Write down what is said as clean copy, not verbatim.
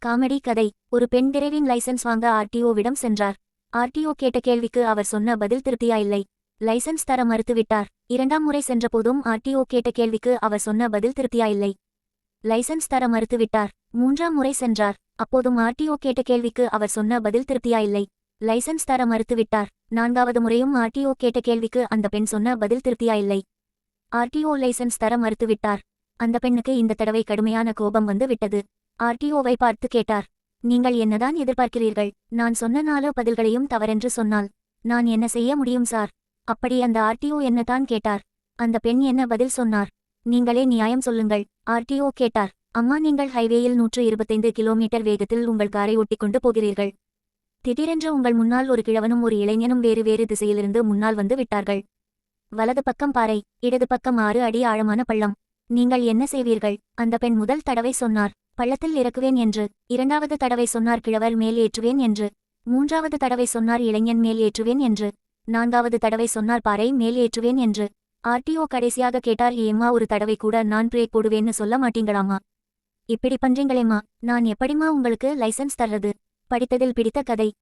Comedy கதை. ஒரு பெண் டிரைவிங் லைசென்ஸ் வாங்க ஆர்டிஓவிடம் சென்றார். ஆர்டிஓ கேட்ட கேள்விக்கு அவர் சொன்ன பதில் திருப்தியா இல்லை. லைசென்ஸ் தர மறுத்துவிட்டார். இரண்டாம் முறை சென்றபோதும் ஆர்டிஓ கேட்ட கேள்விக்கு அவர் சொன்ன பதில் திருப்தியா இல்லை. லைசென்ஸ் தர மறுத்துவிட்டார். மூன்றாம் முறை சென்றார். அப்போதும் ஆர்டிஓ கேட்ட கேள்விக்கு அவர் சொன்ன பதில் திருப்தியா இல்லை. லைசென்ஸ் தர மறுத்துவிட்டார். நான்காவது முறையும் ஆர்டிஓ கேட்ட கேள்விக்கு அந்த பெண் சொன்ன பதில் திருப்தியா இல்லை. ஆர்டிஓ லைசென்ஸ் தர மறுத்துவிட்டார். அந்த பெண்ணுக்கு இந்த தடவை கடுமையான கோபம் வந்து விட்டது. ஆர்டிஓவை பார்த்து கேட்டார், நீங்கள் என்னதான் எதிர்பார்க்கிறீர்கள்? நான் சொன்ன 4 பதில்களையும் தவறென்று சொன்னால் நான் என்ன செய்ய முடியும் சார்? அப்படி அந்த ஆர்டிஓ என்னதான் கேட்டார். அந்த பெண் என்ன பதில் சொன்னார்? நீங்களே நியாயம் சொல்லுங்கள். ஆர்டிஓ கேட்டார், அம்மா, நீங்கள் ஹைவேயில் 125 கிலோமீட்டர் வேகத்தில் உங்கள் காரை ஒட்டிக்கொண்டு போகிறீர்கள். திடீரென்று உங்கள் முன்னால் ஒரு கிழவனும் ஒரு இளைஞனும் வேறு வேறு திசையிலிருந்து முன்னால் வந்து விட்டார்கள். வலது பக்கம் பாறை, இடது பக்கம் 6 அடி ஆழமான பள்ளம். நீங்கள் என்ன செய்வீர்கள்? அந்த பெண் முதல் தடவை சொன்னார், பள்ளத்தில் இறக்குவேன் என்று. இரண்டாவது தடவை சொன்னார், கிழவர் மேல் ஏற்றுவேன் என்று. மூன்றாவது தடவை சொன்னார், இளைஞன் மேல் ஏற்றுவேன் என்று. நான்காவது தடவை சொன்னார், பாறை மேல் ஏற்றுவேன் என்று. ஆர்டிஓ கடைசியாக கேட்டார், ஏம்மா, ஒரு தடவை கூட நான் பிரேக் போடுவேன்னு சொல்ல மாட்டீங்களாமா? இப்படி பண்றீங்களேம்மா, நான் எப்படிம்மா உங்களுக்கு லைசென்ஸ் தர்றது? படித்ததில் பிடித்த கதை.